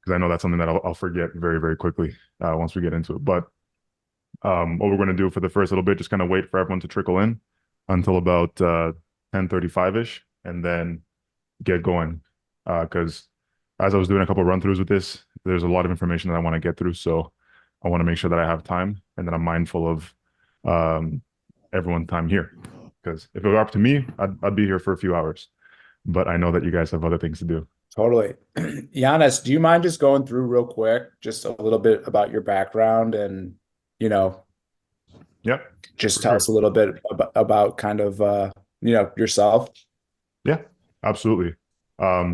because I know that's something that I'll forget very, very quickly once we get into it. But what we're going to do for the first little bit, just kind of wait for everyone to trickle in until about 10:35-ish, and then get going. Because as I was doing a couple run throughs with this, there's a lot of information that I want to get through. So I want to make sure that I have time and that I'm mindful of um, everyone's time here. Because if it were up to me, I'd be here for a few hours. But I know that you guys have other things to do. Totally. Giannis, do you mind just going through real quick, just a little bit about your background and, you know, Yep, just for tell sure. us a little bit about kind of, yourself? Yeah, absolutely.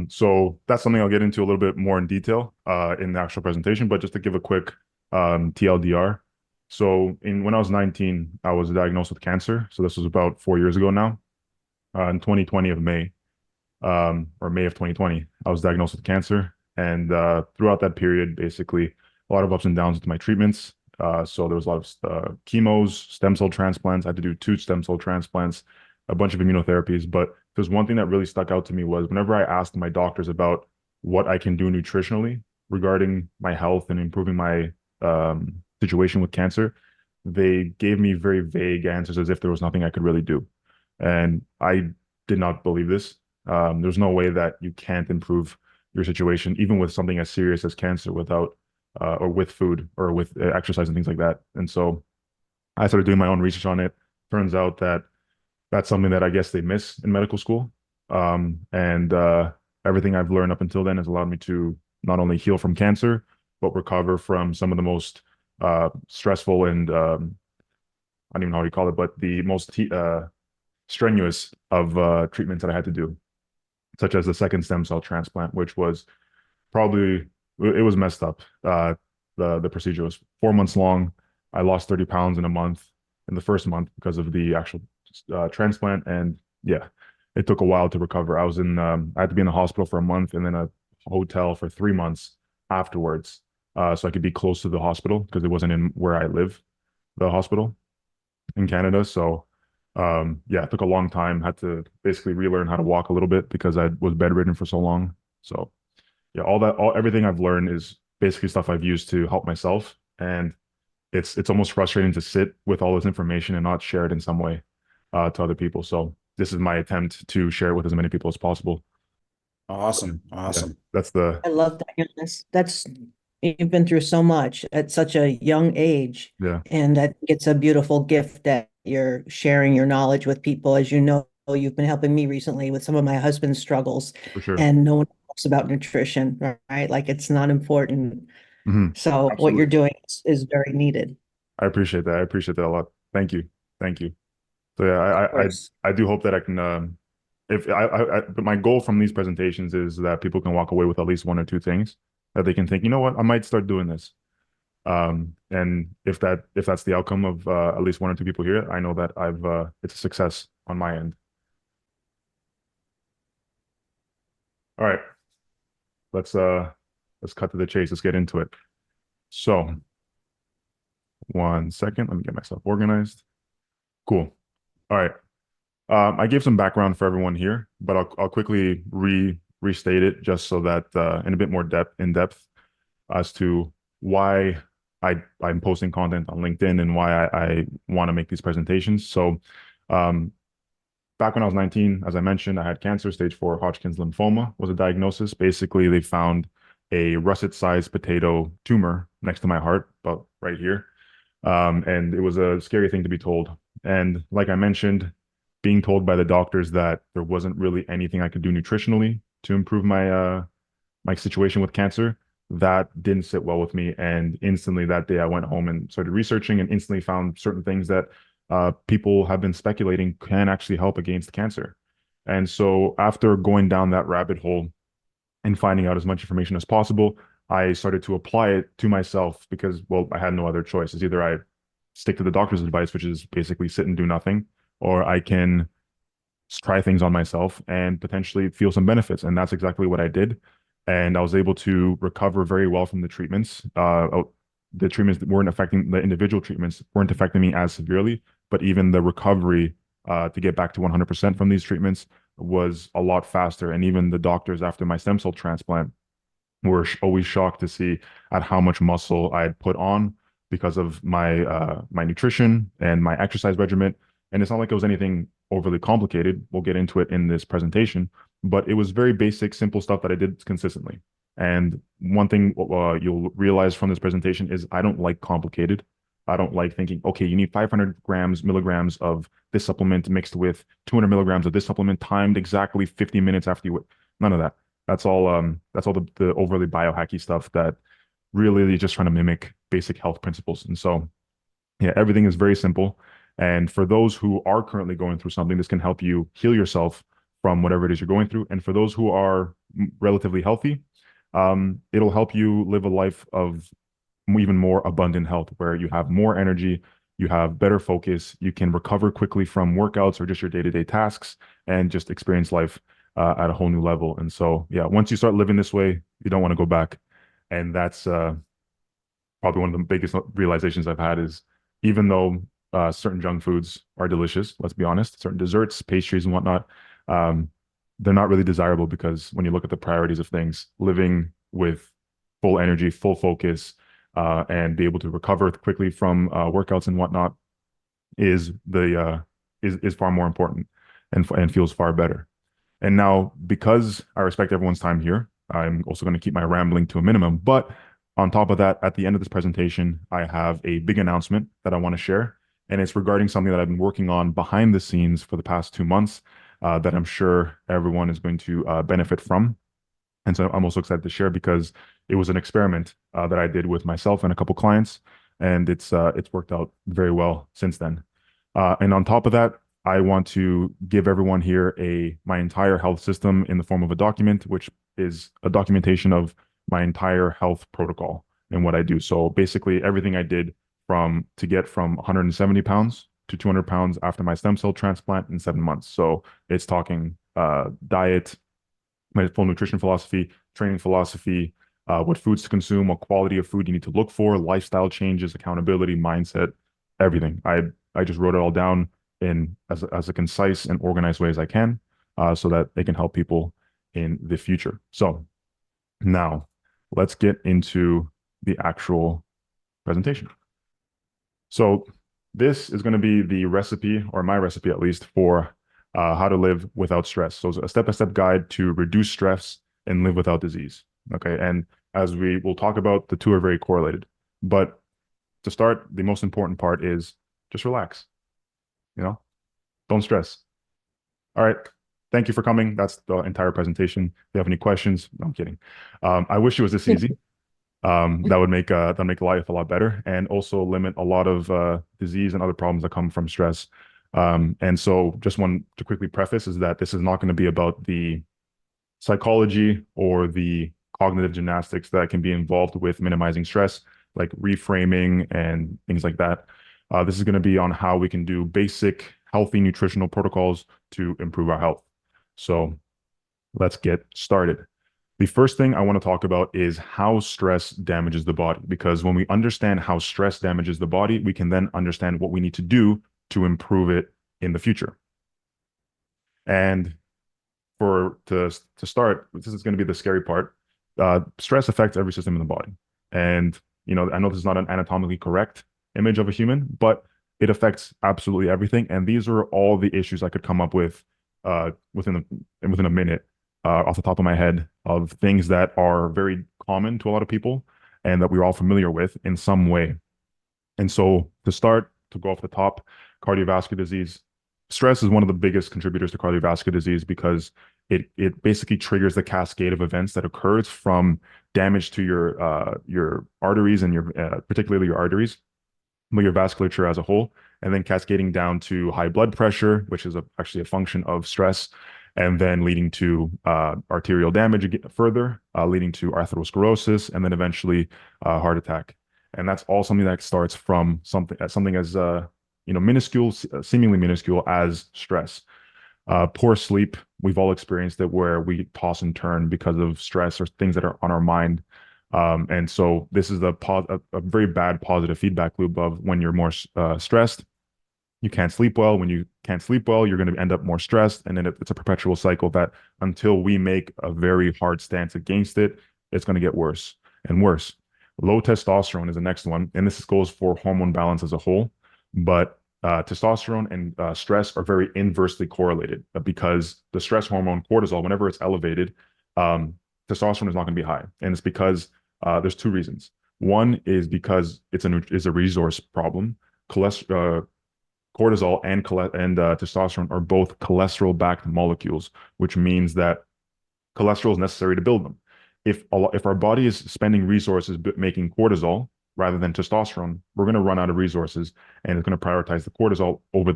So that's something I'll get into a little bit more in detail in the actual presentation, but just to give a quick TLDR. So when I was 19, I was diagnosed with cancer. So this was about 4 years ago now, in 2020 of May, or May of 2020, I was diagnosed with cancer. And throughout that period, basically a lot of ups and downs with my treatments. So there was a lot of chemos, stem cell transplants. I had to do two stem cell transplants, a bunch of immunotherapies. But there's one thing that really stuck out to me was whenever I asked my doctors about what I can do nutritionally regarding my health and improving my situation with cancer, they gave me very vague answers as if there was nothing I could really do. And I did not believe this. There's no way that you can't improve your situation, even with something as serious as cancer, without or with food or with exercise and things like that. And so I started doing my own research on it. Turns out that that's something that I guess they miss in medical school. And everything I've learned up until then has allowed me to not only heal from cancer, but recover from some of the most stressful and I don't even know how you call it, but the most strenuous of treatments that I had to do, such as the second stem cell transplant, which was probably it was messed up. The procedure was 4 months long. I lost 30 pounds in a month, in the first month because of the actual transplant, and yeah, it took a while to recover. I had to be in the hospital for a month and then a hotel for 3 months afterwards, so I could be close to the hospital because it wasn't in where I live, the hospital in Canada. So yeah, it took a long time. Had to basically relearn how to walk a little bit because I was bedridden for so long. So yeah, everything I've learned is basically stuff I've used to help myself. And it's almost frustrating to sit with all this information and not share it in some way to other people. So this is my attempt to share it with as many people as possible. Awesome. Yeah, Awesome. that's the I love that. That's you've been through so much at such a young age, yeah, and I think it's a beautiful gift that you're sharing your knowledge with people. As you know, you've been helping me recently with some of my husband's struggles, for sure. and no one talks about nutrition, right? Like it's not important. Hmm. So what you're Absolutely. doing is very needed. I appreciate that. I appreciate that a lot. Thank you. Thank you. So yeah, Of I course. I do hope that I can if but my goal from these presentations is that people can walk away with at least one or two things that they can think, you know what, I might start doing this. And if that's the outcome of at least one or two people here, I know that I've it's a success on my end. All right, let's uh let's cut to the chase. Let's get into it. So, 1 second, let me get myself organized. Cool. All right. I gave some background for everyone here, but I'll quickly restate it just so that in a bit more depth as to why I'm posting content on LinkedIn and why I want to make these presentations. So, um, back when I was 19, as I mentioned, I had cancer, stage 4 Hodgkin's lymphoma was a diagnosis. Basically, they found a russet-sized potato tumor next to my heart, about right here. And it was a scary thing to be told. And like I mentioned, being told by the doctors that there wasn't really anything I could do nutritionally to improve my situation with cancer, that didn't sit well with me. And instantly that day, I went home and started researching and instantly found certain things that people have been speculating can actually help against cancer. And so after going down that rabbit hole and finding out as much information as possible, I started to apply it to myself because, well, I had no other choice. It's either I stick to the doctor's advice, which is basically sit and do nothing, or I can try things on myself and potentially feel some benefits. And that's exactly what I did. And I was able to recover very well from the treatments. The treatments that weren't affecting the individual treatments weren't affecting me as severely, but even the recovery to get back to 100% from these treatments was a lot faster. And even the doctors after my stem cell transplant were always shocked to see at how much muscle I had put on because of my nutrition and my exercise regimen. And it's not like it was anything overly complicated. We'll get into it in this presentation, but it was very basic, simple stuff that I did consistently. And one thing you'll realize from this presentation is I don't like complicated. I don't like thinking, okay, you need 500 milligrams of this supplement mixed with 200 milligrams of this supplement timed exactly 50 minutes after you. None of that. That's all the overly biohacky stuff that really is just trying to mimic basic health principles. And so, yeah, everything is very simple. And for those who are currently going through something, this can help you heal yourself from whatever it is you're going through. And for those who are relatively healthy, it'll help you live a life of even more abundant health, where you have more energy, you have better focus, you can recover quickly from workouts or just your day-to-day tasks, and just experience life at a whole new level. And so, yeah, once you start living this way, you don't want to go back. And that's probably one of the biggest realizations I've had is even though certain junk foods are delicious, let's be honest, certain desserts, pastries, and whatnot, um, they're not really desirable because when you look at the priorities of things, living with full energy, full focus, and be able to recover quickly from workouts and whatnot is far more important and feels far better. And now, because I respect everyone's time here, I'm also going to keep my rambling to a minimum. But on top of that, at the end of this presentation, I have a big announcement that I want to share. And it's regarding something that I've been working on behind the scenes for the past 2 months that I'm sure everyone is going to benefit from. And so I'm also excited to share because it was an experiment that I did with myself and a couple clients, and it's worked out very well since then. And on top of that, I want to give everyone here my entire health system in the form of a document, which is a documentation of my entire health protocol and what I do. So basically everything I did to get from 170 pounds to 200 pounds after my stem cell transplant in 7 months. So it's talking diet, my full nutrition philosophy, training philosophy, what foods to consume, what quality of food you need to look for, lifestyle changes, accountability, mindset, everything. I just wrote it all down in as a concise and organized way as I can, so that they can help people in the future. So now let's get into the actual presentation. So this is going to be the recipe, or my recipe at least, for how to live without stress. So it's a step-by-step guide to reduce stress and live without disease. Okay. And as we will talk about, the two are very correlated. But to start, the most important part is just relax. Don't stress. All right. Thank you for coming. That's the entire presentation. If you have any questions, no, I'm kidding. I wish it was this easy. That would make life a lot better, and also limit a lot of disease and other problems that come from stress. And so just want to quickly preface is that this is not going to be about the psychology or the cognitive gymnastics that can be involved with minimizing stress, like reframing and things like that. This is going to be on how we can do basic healthy nutritional protocols to improve our health. So let's get started. The first thing I want to talk about is how stress damages the body, because when we understand how stress damages the body, we can then understand what we need to do to improve it in the future. And to start, this is going to be the scary part. Stress affects every system in the body. And, I know this is not an anatomically correct image of a human, but it affects absolutely everything. And these are all the issues I could come up with within a minute off the top of my head, of things that are very common to a lot of people and that we're all familiar with in some way. And so to go off the top, cardiovascular disease. Stress is one of the biggest contributors to cardiovascular disease because it basically triggers the cascade of events that occurs from damage to your arteries and particularly your arteries, but your vasculature as a whole, and then cascading down to high blood pressure, which is actually a function of stress, and then leading to arterial damage further, leading to atherosclerosis, and then eventually heart attack. And that's all something that starts from something as minuscule, seemingly minuscule as stress. Poor sleep, we've all experienced it, where we toss and turn because of stress or things that are on our mind. And so this is a very bad positive feedback loop of when you're more stressed, you can't sleep well. When you can't sleep well, you're going to end up more stressed. And then it's a perpetual cycle that until we make a very hard stance against it, it's going to get worse and worse. Low testosterone is the next one, and this goes for hormone balance as a whole. But testosterone and stress are very inversely correlated because the stress hormone cortisol, whenever it's elevated, testosterone is not going to be high, and it's because there's two reasons. One is because it's a resource problem. Cortisol and testosterone are both cholesterol-backed molecules, which means that cholesterol is necessary to build them. If our body is spending resources making cortisol rather than testosterone, we're going to run out of resources, and it's going to prioritize the cortisol over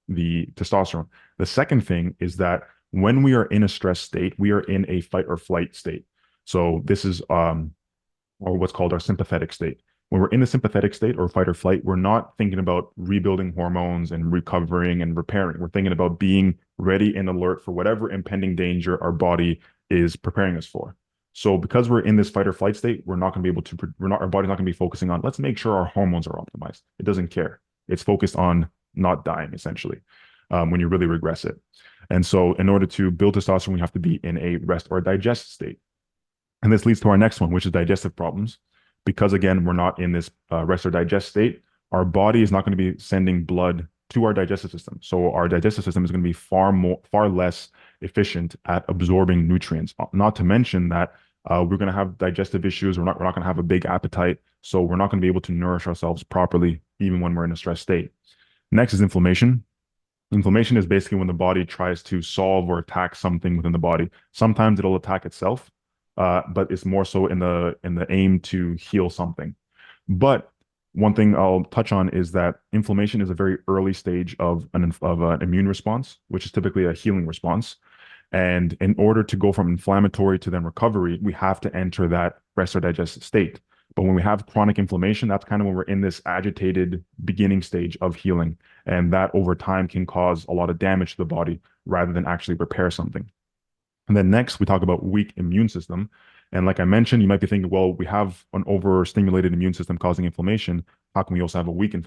the testosterone. The second thing is that when we are in a stress state, we are in a fight or flight state. So this is or what's called our sympathetic state. When we're in the sympathetic state or fight or flight, we're not thinking about rebuilding hormones and recovering and repairing. We're thinking about being ready and alert for whatever impending danger our body is preparing us for. So because we're in this fight or flight state, we're not going to be able to, our body's not going to be focusing on, let's make sure our hormones are optimized. It doesn't care. It's focused on not dying, essentially, when you really regress it. And so in order to build testosterone, we have to be in a rest or digest state. And this leads to our next one, which is digestive problems. Because again, we're not in this rest or digest state, our body is not going to be sending blood to our digestive system. So our digestive system is going to be far less efficient at absorbing nutrients. Not to mention that we're going to have digestive issues. We're not going to have a big appetite. So we're not going to be able to nourish ourselves properly, even when we're in a stress state. Next is inflammation. Inflammation is basically when the body tries to solve or attack something within the body. Sometimes it'll attack itself, but it's more so in the aim to heal something. But one thing I'll touch on is that inflammation is a very early stage of an immune response, which is typically a healing response. And in order to go from inflammatory to then recovery, we have to enter that rest or digest state. But when we have chronic inflammation, that's kind of when we're in this agitated beginning stage of healing. And that over time can cause a lot of damage to the body rather than actually repair something. And then next, we talk about weak immune system. And like I mentioned, you might be thinking, well, we have an overstimulated immune system causing inflammation. How can we also have a weak weak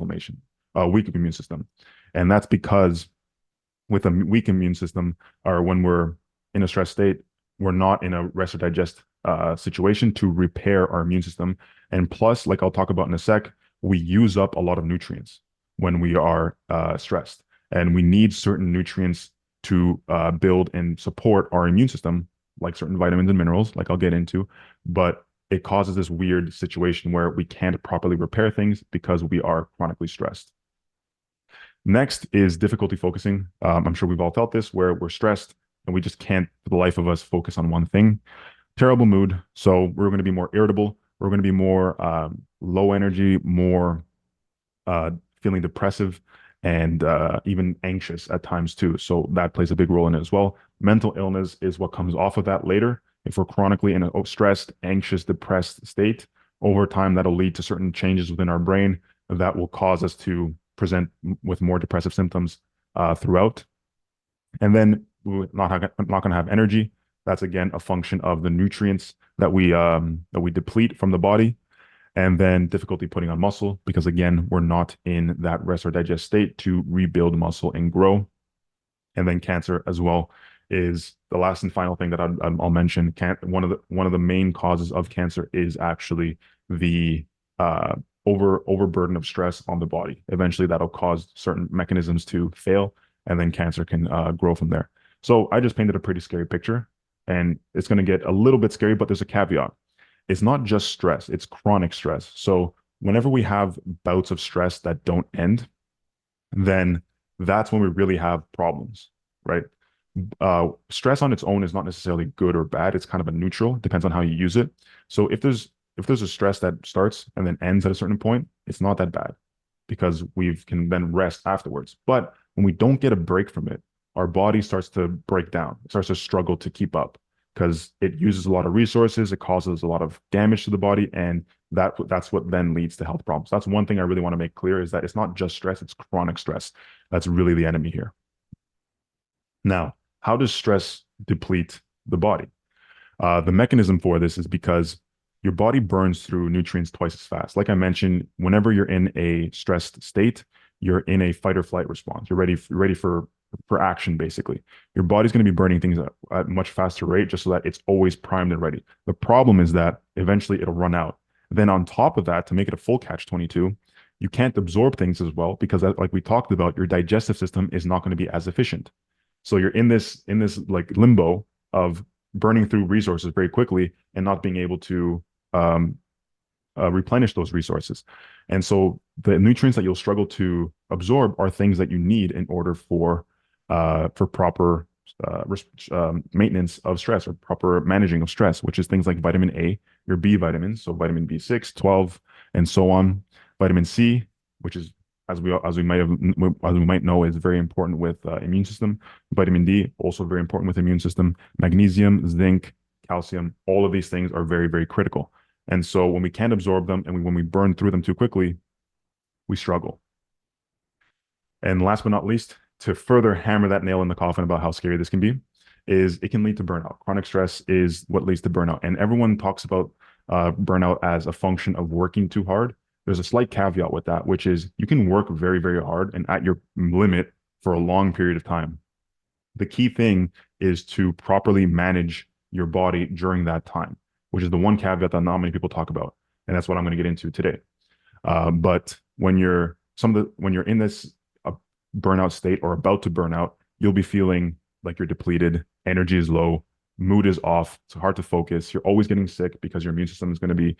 immune system? And that's because with a weak immune system, or when we're in a stress state, we're not in a rest or digest situation to repair our immune system. And plus, like I'll talk about in a sec, we use up a lot of nutrients when we are stressed. And we need certain nutrients to build and support our immune system, like certain vitamins and minerals, like I'll get into. But it causes this weird situation where we can't properly repair things because we are chronically stressed. Next is difficulty focusing. I'm sure we've all felt this, where we're stressed and we just can't, for the life of us, focus on one thing. Terrible mood. So we're going to be more irritable. We're going to be more low energy, more feeling depressive, and even anxious at times too. So that plays a big role in it as well. Mental illness is what comes off of that later. If we're chronically in a stressed, anxious, depressed state, over time, that'll lead to certain changes within our brain that will cause us to present with more depressive symptoms throughout. And then we're not going to have energy. That's again a function of the nutrients that we deplete from the body. And then difficulty putting on muscle because again, we're not in that rest or digest state to rebuild muscle and grow. And then cancer as well is the last and final thing that I'll mention. One of the main causes of cancer is actually the overburden of stress on the body. Eventually, that'll cause certain mechanisms to fail, and then cancer can grow from there. So I just painted a pretty scary picture, and it's going to get a little bit scary, but there's a caveat. It's not just stress, it's chronic stress. So whenever we have bouts of stress that don't end, then that's when we really have problems, right? Stress on its own is not necessarily good or bad. It's kind of a neutral, depends on how you use it. So if there's a stress that starts and then ends at a certain point, it's not that bad because we can then rest afterwards. But when we don't get a break from it, our body starts to break down. It starts to struggle to keep up because it uses a lot of resources. It causes a lot of damage to the body. And that's what then leads to health problems. That's one thing I really want to make clear is that it's not just stress, it's chronic stress. That's really the enemy here. Now, how does stress deplete the body? The mechanism for this is because your body burns through nutrients twice as fast. Like I mentioned, whenever you're in a stressed state, you're in a fight or flight response. You're ready for for action, basically. Your body's going to be burning things at a much faster rate just so that it's always primed and ready. The problem is that eventually it'll run out. Then on top of that, to make it a full catch 22, you can't absorb things as well because like we talked about, your digestive system is not going to be as efficient. So you're in this like limbo of burning through resources very quickly and not being able to um, replenish those resources. And so the nutrients that you'll struggle to absorb are things that you need in order for proper maintenance of stress or proper managing of stress, which is things like vitamin A, your B vitamins, so vitamin B6, 12, and so on. Vitamin C, which is as we might know, is very important with immune system. Vitamin D, also very important with immune system. Magnesium, zinc, calcium, all of these things are very, very critical. And so when we can't absorb them and when we burn through them too quickly, we struggle. And last but not least, to further hammer that nail in the coffin about how scary this can be, is it can lead to burnout. Chronic stress is what leads to burnout. And everyone talks about burnout as a function of working too hard. There's a slight caveat with that, which is you can work very, very hard and at your limit for a long period of time. The key thing is to properly manage your body during that time, which is the one caveat that not many people talk about. And that's what I'm going to get into today. But when you're in this burnout state or about to burn out, you'll be feeling like you're depleted, energy is low, mood is off, it's hard to focus, you're always getting sick because your immune system is going to be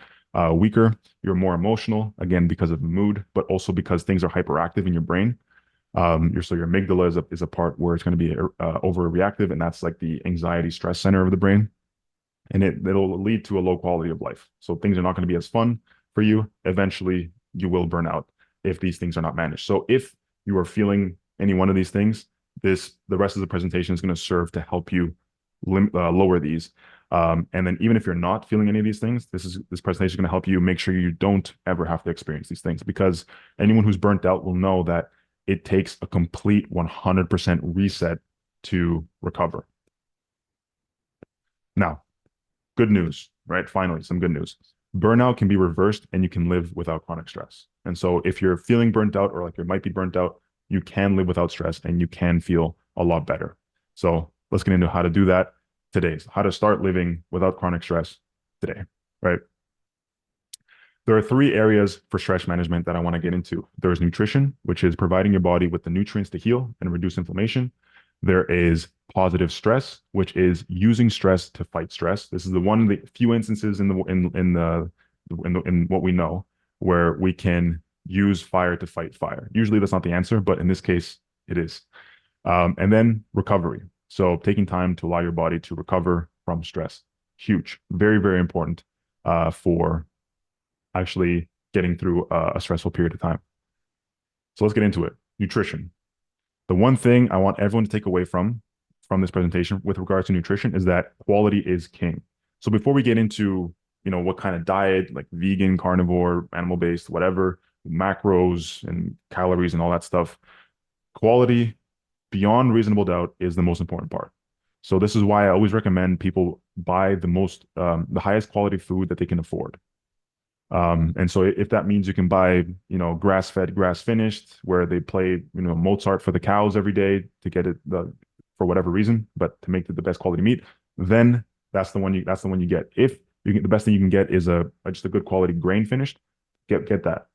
weaker, you're more emotional, again, because of mood, but also because things are hyperactive in your brain. Your amygdala is a part where it's going to be overreactive, and that's like the anxiety stress center of the brain. And it'll lead to a low quality of life. So things are not going to be as fun for you. Eventually, you will burn out if these things are not managed. So if you are feeling any one of these things, the rest of the presentation is going to serve to help you lower these. And then even if you're not feeling any of these things, this presentation is going to help you make sure you don't ever have to experience these things, because anyone who's burnt out will know that it takes a complete 100% reset to recover. Now, good news, right? Finally, some good news. Burnout can be reversed and you can live without chronic stress. And so if you're feeling burnt out or like you might be burnt out, you can live without stress and you can feel a lot better. So let's get into how to do that today. So how to start living without chronic stress today, right? There are 3 areas for stress management that I want to get into. There's nutrition, which is providing your body with the nutrients to heal and reduce inflammation. There is positive stress, which is using stress to fight stress. This is one of the few instances in what we know where we can use fire to fight fire. Usually that's not the answer, but in this case, it is. And then recovery. So taking time to allow your body to recover from stress. Huge, very, very important for actually getting through a stressful period of time. So let's get into it. Nutrition. The one thing I want everyone to take away from this presentation with regards to nutrition is that quality is king. So before we get into, what kind of diet, like vegan, carnivore, animal-based, whatever, macros and calories and all that stuff, quality beyond reasonable doubt is the most important part. So this is why I always recommend people buy the highest quality food that they can afford. And so if that means you can buy, grass-fed, grass-finished, where they play, Mozart for the cows every day to get it for whatever reason, but to make the best quality meat, then that's the one you get. If you get the best thing you can get is just a good quality grain finished, get that.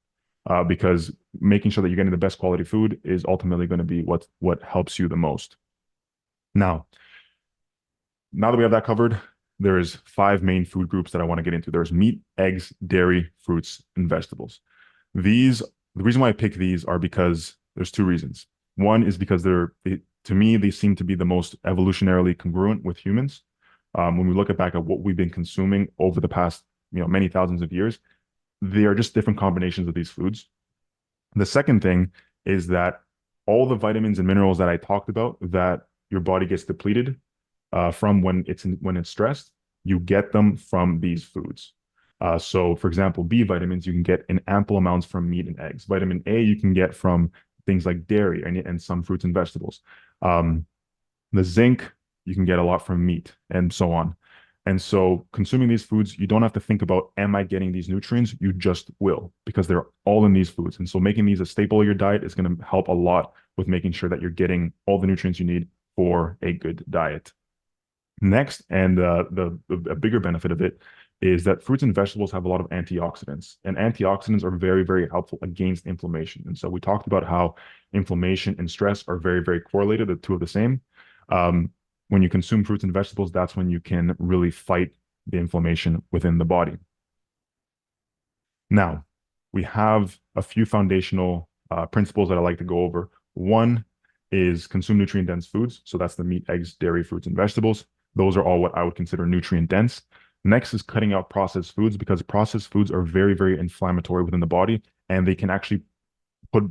Because making sure that you're getting the best quality food is ultimately going to be what helps you the most. Now that we have that covered, there's 5 main food groups that I want to get into. There's meat, eggs, dairy, fruits, and vegetables. The reason why I pick these are because there's 2 reasons. One is because to me, they seem to be the most evolutionarily congruent with humans. When we look back at what we've been consuming over the past, many thousands of years, they are just different combinations of these foods. The second thing is that all the vitamins and minerals that I talked about that your body gets depleted from when it's stressed, you get them from these foods. So for example, B vitamins, you can get in ample amounts from meat and eggs. Vitamin A, you can get from things like dairy and some fruits and vegetables. The zinc, you can get a lot from meat and so on. And so consuming these foods, you don't have to think about, am I getting these nutrients? You just will, because they're all in these foods. And so making these a staple of your diet is going to help a lot with making sure that you're getting all the nutrients you need for a good diet. Next, and a bigger benefit of it is that fruits and vegetables have a lot of antioxidants, and antioxidants are very, very helpful against inflammation. And so we talked about how inflammation and stress are very, very correlated, the two of the same. When you consume fruits and vegetables, that's when you can really fight the inflammation within the body. Now, we have a few foundational principles that I like to go over. One is consume nutrient-dense foods. So that's the meat, eggs, dairy, fruits, and vegetables. Those are all what I would consider nutrient-dense. Next is cutting out processed foods because processed foods are very, very inflammatory within the body, and they can actually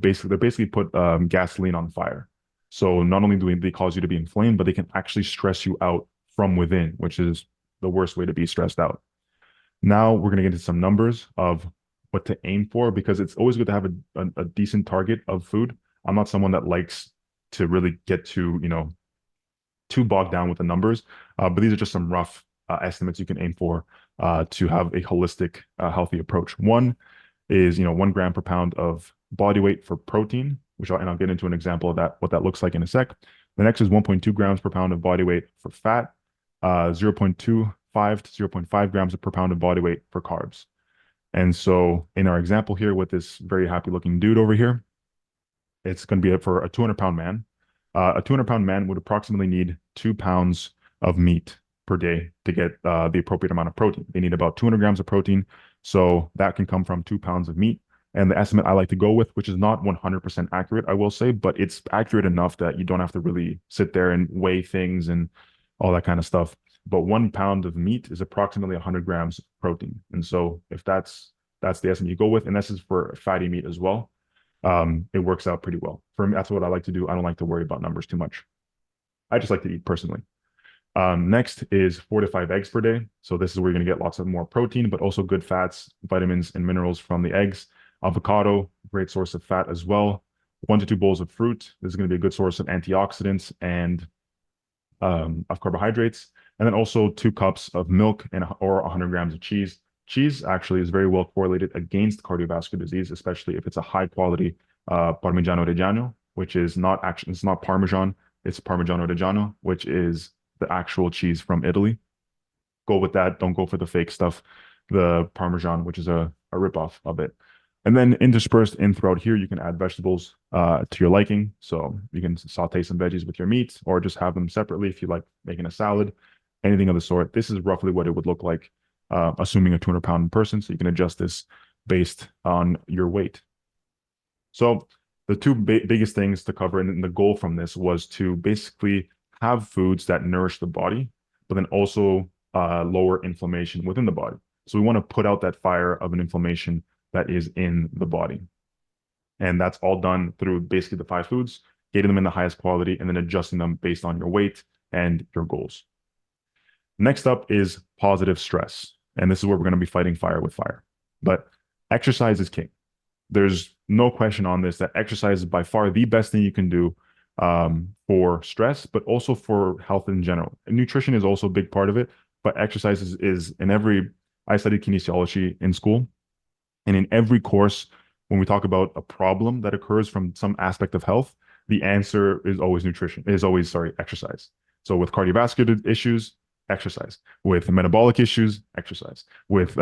basically put gasoline on fire. So not only do they cause you to be inflamed, but they can actually stress you out from within, which is the worst way to be stressed out. Now we're going to get into some numbers of what to aim for because it's always good to have a decent target of food. I'm not someone that likes to really get too, too bogged down with the numbers, but these are just some rough estimates you can aim for to have a holistic, healthy approach. One is, 1 gram per pound of body weight for protein, and I'll get into an example of that, what that looks like in a sec. The next is 1.2 grams per pound of body weight for fat, 0.25 to 0.5 grams per pound of body weight for carbs. And so in our example here with this very happy looking dude over here, it's going to be for a 200-pound man. A 200-pound man would approximately need 2 pounds of meat per day to get the appropriate amount of protein. They need about 200 grams of protein. So that can come from 2 pounds of meat. And the estimate I like to go with, which is not 100% accurate, I will say, but it's accurate enough that you don't have to really sit there and weigh things and all that kind of stuff. But 1 pound of meat is approximately 100 grams of protein. And so if that's the estimate you go with, and this is for fatty meat as well, it works out pretty well. For me, that's what I like to do. I don't like to worry about numbers too much. I just like to eat personally. Next is 4 to 5 eggs per day. So this is where you're going to get lots of more protein, but also good fats, vitamins, and minerals from the eggs. Avocado, great source of fat as well. 1 to 2 bowls of fruit. This is going to be a good source of antioxidants and of carbohydrates. And then also 2 cups of milk or 100 grams of cheese. Cheese actually is very well correlated against cardiovascular disease, especially if it's a high quality Parmigiano Reggiano, which is it's not Parmesan, it's Parmigiano Reggiano, which is the actual cheese from Italy. Go with that. Don't go for the fake stuff, the Parmesan, which is a ripoff of it. And then interspersed in throughout here, you can add vegetables to your liking. So you can saute some veggies with your meat or just have them separately if you like making a salad, anything of the sort. This is roughly what it would look like, assuming a 200-pound person. So you can adjust this based on your weight. So the two biggest things to cover, and the goal from this was to basically have foods that nourish the body, but then also lower inflammation within the body. So we want to put out that fire of an inflammation that is in the body. And that's all done through basically the 5 foods, getting them in the highest quality, and then adjusting them based on your weight and your goals. Next up is positive stress. And this is where we're going to be fighting fire with fire. But exercise is king. There's no question on this that exercise is by far the best thing you can do for stress, but also for health in general. And nutrition is also a big part of it, but exercise is I studied kinesiology in school. And in every course, when we talk about a problem that occurs from some aspect of health, the answer is always exercise. So with cardiovascular issues, exercise. With metabolic issues, exercise. With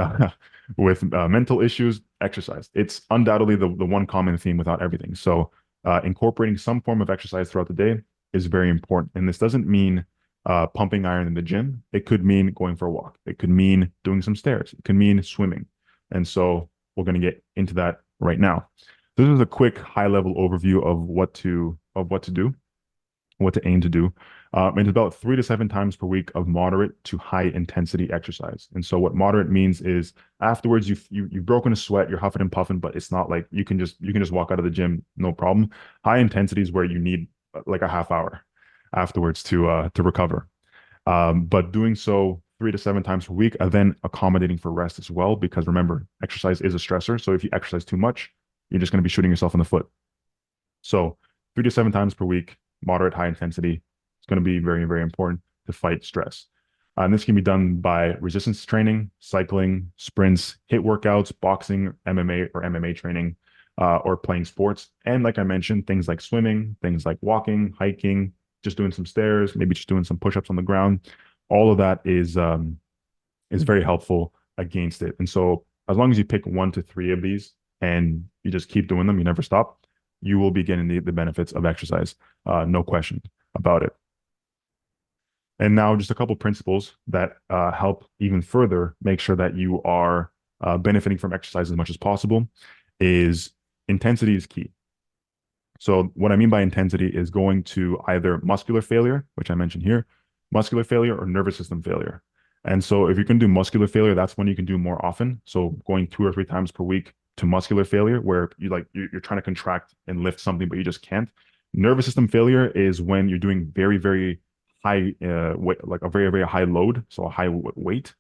mental issues, exercise. It's undoubtedly the one common theme without everything. So incorporating some form of exercise throughout the day is very important. And this doesn't mean pumping iron in the gym. It could mean going for a walk. It could mean doing some stairs. It could mean swimming. And so we're going to get into that right now. This is a quick high-level overview of what to do, what to aim to do. And it's about 3 to 7 times per week of moderate to high intensity exercise. And so what moderate means is afterwards you've broken a sweat, you're huffing and puffing, but it's not like you can just walk out of the gym, no problem. High intensity is where you need like a half hour afterwards to recover. But doing so 3 to 7 times per week, and then accommodating for rest as well, because remember, exercise is a stressor. So if you exercise too much, you're just going to be shooting yourself in the foot. So 3 to 7 times per week, moderate, high intensity. It's going to be very, very important to fight stress. And this can be done by resistance training, cycling, sprints, HIIT workouts, boxing, MMA or MMA training, or playing sports. And like I mentioned, things like swimming, things like walking, hiking, just doing some stairs, maybe just doing some push-ups on the ground. All of that is very helpful against it. And so as long as you pick 1 to 3 of these and you just keep doing them, you never stop, you will be getting the benefits of exercise. No question about it. And now just a couple principles that help even further make sure that you are benefiting from exercise as much as possible is intensity is key. So what I mean by intensity is going to either muscular failure, which I mentioned here, muscular failure or nervous system failure. And so if you can do muscular failure, that's when you can do more often. So going 2 or 3 times per week to muscular failure, where you're trying to contract and lift something, but you just can't. Nervous system failure is when you're doing very, very high weight, like a very, very high load, so a high weight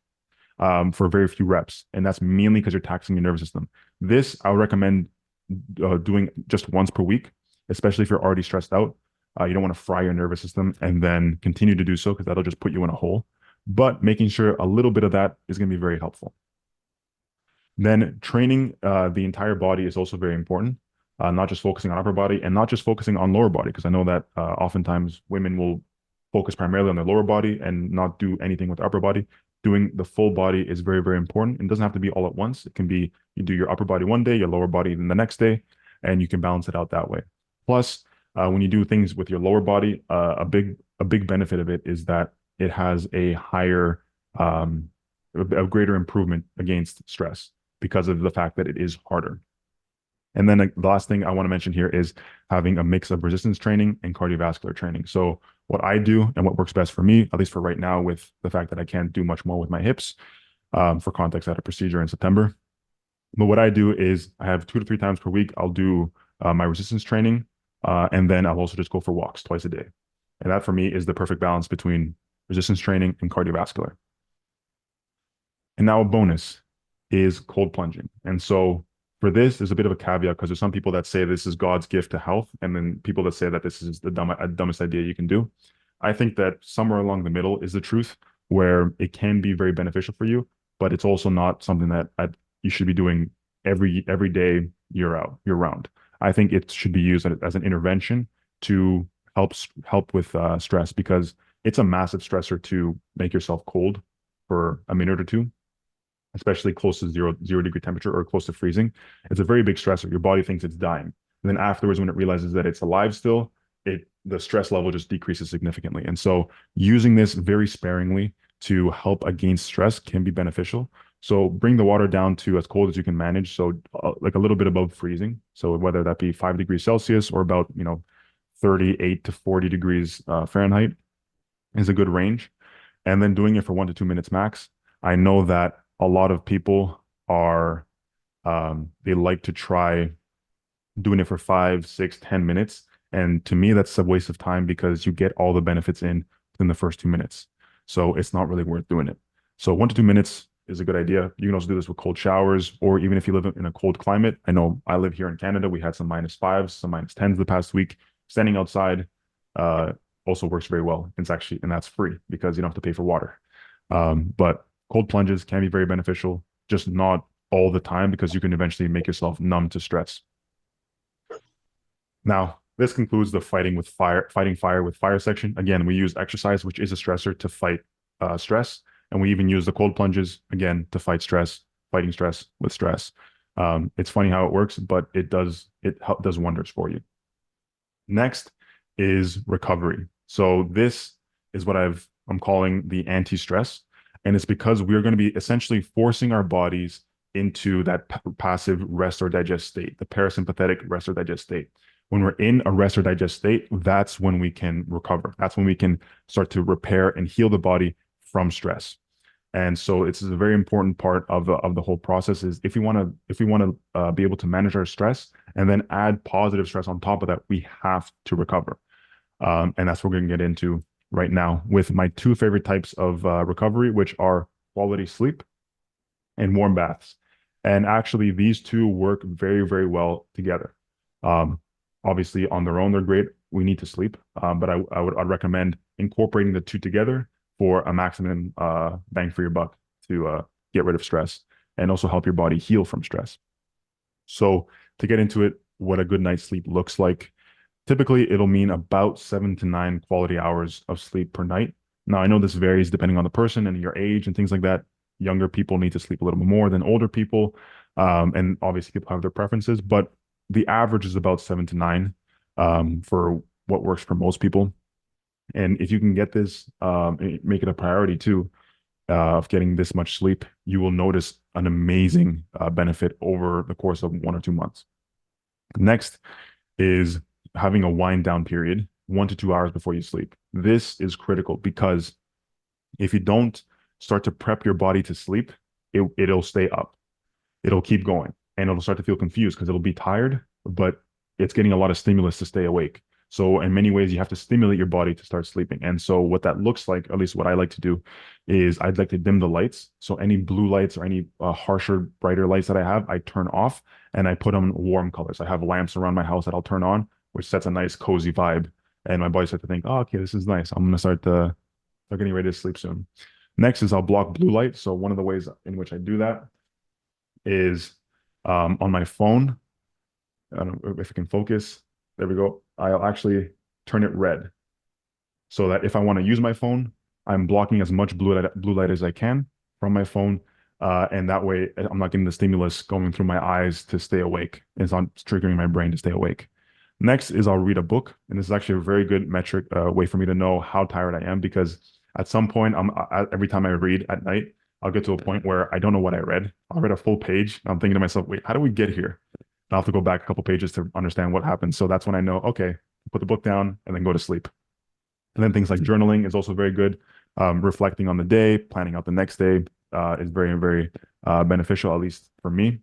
for very few reps. And that's mainly because you're taxing your nervous system. This I would recommend doing just once per week, especially if you're already stressed out. You don't want to fry your nervous system and then continue to do so because that'll just put you in a hole. But making sure a little bit of that is going to be very helpful. Then training the entire body is also very important, not just focusing on upper body and not just focusing on lower body, because I know that oftentimes women will focus primarily on their lower body and not do anything with the upper body. Doing the full body is very, very important. It doesn't have to be all at once. It can be you do your upper body one day, your lower body then the next day, and you can balance it out that way. Plus, when you do things with your lower body, a big benefit of it is that it has a higher, a greater improvement against stress because of the fact that it is harder. And then the last thing I want to mention here is having a mix of resistance training and cardiovascular training. So what I do and what works best for me, at least for right now, with the fact that I can't do much more with my hips, for context, I had a procedure in September. But what I do is I have 2 to 3 times per week, I'll do my resistance training, and then I'll also just go for walks twice a day. And that for me is the perfect balance between resistance training and cardiovascular. And now a bonus is cold plunging. And so for this, there's a bit of a caveat because there's some people that say this is God's gift to health, and then people that say that this is the dumbest idea you can do. I think that somewhere along the middle is the truth, where it can be very beneficial for you, but it's also not something that you should be doing every day, year round. I think it should be used as an intervention to help with stress, because it's a massive stressor to make yourself cold for a minute or two, especially close to zero degree temperature or close to freezing. It's a very big stressor. Your body thinks it's dying. And then afterwards, when it realizes that it's alive still, the stress level just decreases significantly. And so using this very sparingly to help against stress can be beneficial. So bring the water down to as cold as you can manage. So like a little bit above freezing. So whether that be 5 degrees Celsius or about, 38 to 40 degrees Fahrenheit is a good range. And then doing it for 1 to 2 minutes max. I know that a lot of people are, they like to try doing it for 5, 6, 10 minutes. And to me, that's a waste of time because you get all the benefits in within the first 2 minutes. So it's not really worth doing it. So 1 to 2 minutes is a good idea. You can also do this with cold showers, or even if you live in a cold climate. I know I live here in Canada. We had some -5s, some -10s the past week. Standing outside also works very well. And that's free because you don't have to pay for water. But cold plunges can be very beneficial, just not all the time, because you can eventually make yourself numb to stress. Now, this concludes the fighting fire with fire section. Again, we use exercise, which is a stressor, to fight stress. And we even use the cold plunges, again, to fight stress, fighting stress with stress. It's funny how it works, but it does wonders for you. Next is recovery. So this is what I'm calling the anti-stress. And it's because we're going to be essentially forcing our bodies into that passive rest or digest state, the parasympathetic rest or digest state. When we're in a rest or digest state, that's when we can recover. That's when we can start to repair and heal the body from stress. And so it's a very important part of the whole process. Is if we want to be able to manage our stress and then add positive stress on top of that, we have to recover. And that's what we're going to get into right now with my 2 favorite types of recovery, which are quality sleep and warm baths. And actually, these two work very, very well together. Obviously, on their own, they're great. We need to sleep, but I'd recommend incorporating the two together for a maximum bang for your buck to get rid of stress and also help your body heal from stress. So to get into it, what a good night's sleep looks like, typically it'll mean about 7 to 9 quality hours of sleep per night. Now, I know this varies depending on the person and your age and things like that. Younger people need to sleep a little more than older people. And obviously people have their preferences, but the average is about 7 to 9 for what works for most people. And if you can get this, make it a priority too, of getting this much sleep, you will notice an amazing benefit over the course of 1 or 2 months. Next is having a wind down period, 1 to 2 hours before you sleep. This is critical because if you don't start to prep your body to sleep, it'll stay up. It'll keep going and it'll start to feel confused because it'll be tired, but it's getting a lot of stimulus to stay awake. So in many ways, you have to stimulate your body to start sleeping. And so what that looks like, at least what I like to do, is I'd like to dim the lights. So any blue lights or any harsher, brighter lights that I have, I turn off and I put on warm colors. I have lamps around my house that I'll turn on, which sets a nice cozy vibe. And my body starts to think, oh, okay, this is nice. I'm gonna start getting ready to sleep soon. Next is I'll block blue light. So one of the ways in which I do that is on my phone. I don't know if it can focus. There we go. I'll actually turn it red so that if I want to use my phone, I'm blocking as much blue light as I can from my phone. And that way I'm not getting the stimulus going through my eyes to stay awake. It's not triggering my brain to stay awake. Next is I'll read a book. And this is actually a very good metric way for me to know how tired I am because at some point, every time I read at night, I'll get to a point where I don't know what I read. I'll read a full page. I'm thinking to myself, wait, how do we get here? I'll have to go back a couple pages to understand what happened. So that's when I know, okay, put the book down and then go to sleep. And then things like journaling is also very good. Reflecting on the day, planning out the next day is very, very beneficial, at least for me.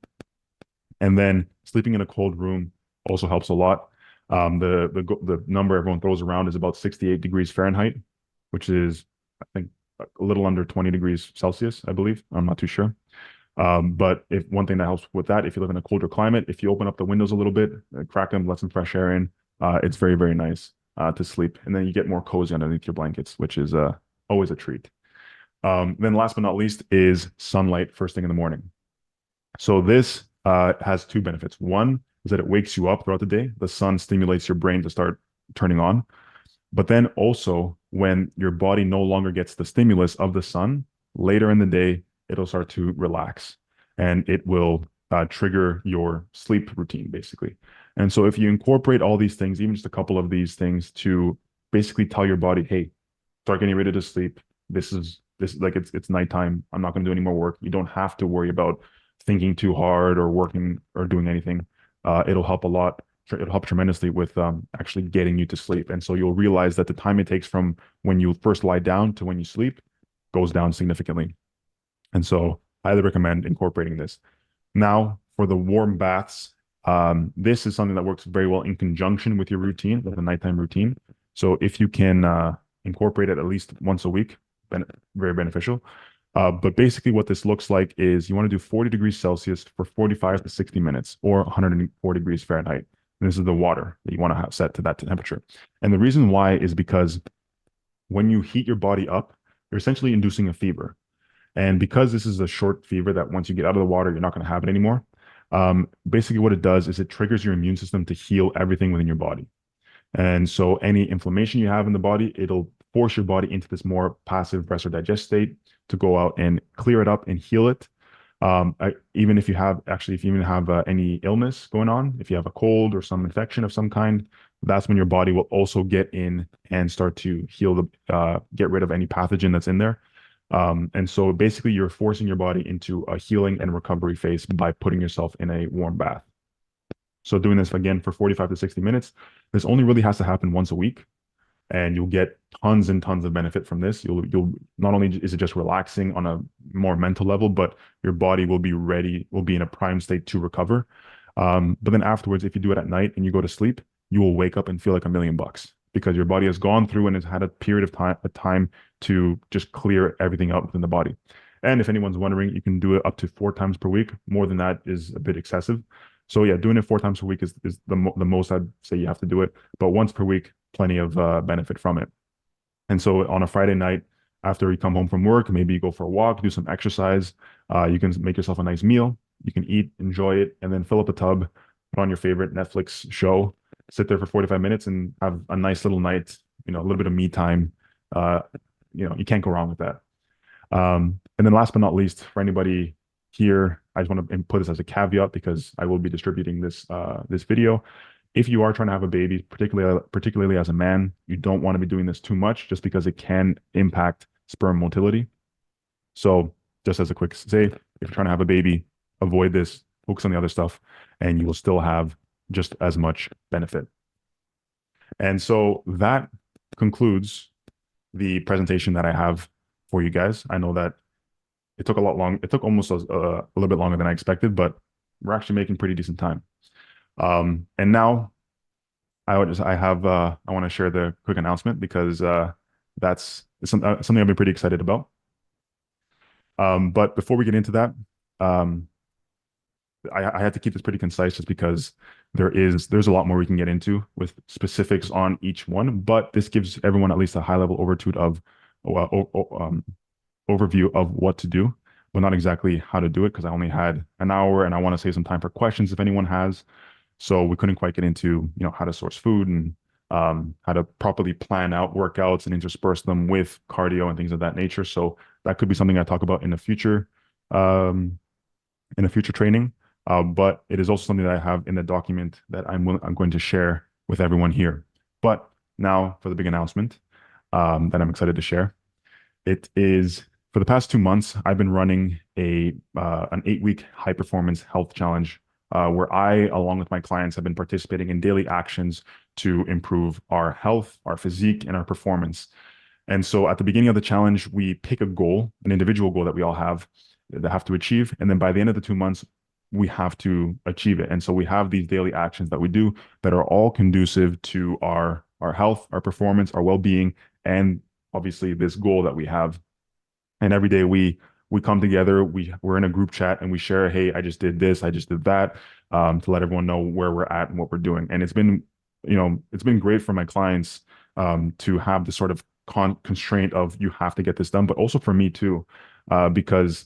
And then sleeping in a cold room also helps a lot. The number everyone throws around is about 68 degrees Fahrenheit, which is, I think, a little under 20 degrees Celsius, I believe. I'm not too sure. But if one thing that helps with that, if you live in a colder climate, if you open up the windows a little bit, crack them, let some fresh air in, it's very, very nice to sleep. And then you get more cozy underneath your blankets, which is always a treat. Then last but not least is sunlight first thing in the morning. So this has two benefits. One is that it wakes you up throughout the day. The sun stimulates your brain to start turning on. But then also when your body no longer gets the stimulus of the sun, later in the day, it'll start to relax and it will trigger your sleep routine, basically. And so if you incorporate all these things, even just a couple of these things to basically tell your body, hey, start getting ready to sleep. This like it's nighttime. I'm not going to do any more work. You don't have to worry about thinking too hard or working or doing anything. It'll help a lot. It'll help tremendously with actually getting you to sleep. And so you'll realize that the time it takes from when you first lie down to when you sleep goes down significantly. And so I highly recommend incorporating this. Now, for the warm baths, this is something that works very well in conjunction with your routine, with the nighttime routine. So if you can incorporate it at least once a week, very beneficial. But basically what this looks like is you want to do 40 degrees Celsius for 45 to 60 minutes or 104 degrees Fahrenheit. And this is the water that you want to have set to that temperature. And the reason why is because when you heat your body up, you're essentially inducing a fever. And because this is a short fever that once you get out of the water, you're not going to have it anymore. Basically what it does is it triggers your immune system to heal everything within your body. And so any inflammation you have in the body, it'll force your body into this more passive rest or digest state to go out and clear it up and heal it. Even if you have any illness going on, if you have a cold or some infection of some kind, that's when your body will also get in and start to heal get rid of any pathogen that's in there. And so basically you're forcing your body into a healing and recovery phase by putting yourself in a warm bath. So doing this again for 45 to 60 minutes, this only really has to happen once a week and you'll get tons and tons of benefit from this. You'll not only is it just relaxing on a more mental level, but your body will be in a prime state to recover. But then afterwards, if you do it at night and you go to sleep, you will wake up and feel like $1,000,000 because your body has gone through and has had a period of time to just clear everything out within the body. And if anyone's wondering, you can do it up to 4 times per week. More than that is a bit excessive. So yeah, doing it 4 times per week is the most I'd say you have to do it. But once per week, plenty of benefit from it. And so on a Friday night, After you come home from work, maybe you go for a walk, do some exercise. You can make yourself a nice meal. You can eat, enjoy it, and then fill up a tub, put on your favorite Netflix show, sit there for 45 minutes and have a nice little night, a little bit of me time. Uh, you can't go wrong with that. And then last but not least, for anybody here, I just want to put this as a caveat because I will be distributing this video. If you are trying to have a baby, particularly as a man, you don't want to be doing this too much just because it can impact sperm motility. So just as a quick say, if you're trying to have a baby, avoid this, focus on the other stuff, and you will still have just as much benefit. And so that concludes the presentation that I have for you guys. I know that it took it took almost a little bit longer than I expected, but we're actually making pretty decent time. And now I want to share the quick announcement because that's something I've been pretty excited about. But before we get into that, I had to keep this pretty concise just because there's a lot more we can get into with specifics on each one, but this gives everyone at least a high level overview of what to do, but not exactly how to do it because I only had an hour and I want to save some time for questions if anyone has. So we couldn't quite get into, how to source food and how to properly plan out workouts and intersperse them with cardio and things of that nature. So that could be something I talk about in the future, training. But it is also something that I have in the document that I'm going to share with everyone here. But now for the big announcement that I'm excited to share. It is for the past 2 months, I've been running an 8-week high performance health challenge where I, along with my clients, have been participating in daily actions to improve our health, our physique, and our performance. And so at the beginning of the challenge, we pick a goal, an individual goal that we all have that have to achieve. And then by the end of the 2 months, we have to achieve it. And so we have these daily actions that we do that are all conducive to our health, our performance, our well-being, and obviously this goal that we have. And every day we come together, we're in a group chat and we share, hey, I just did this, I just did that, to let everyone know where we're at and what we're doing. And it's been great for my clients to have this sort of constraint of you have to get this done, but also for me too, because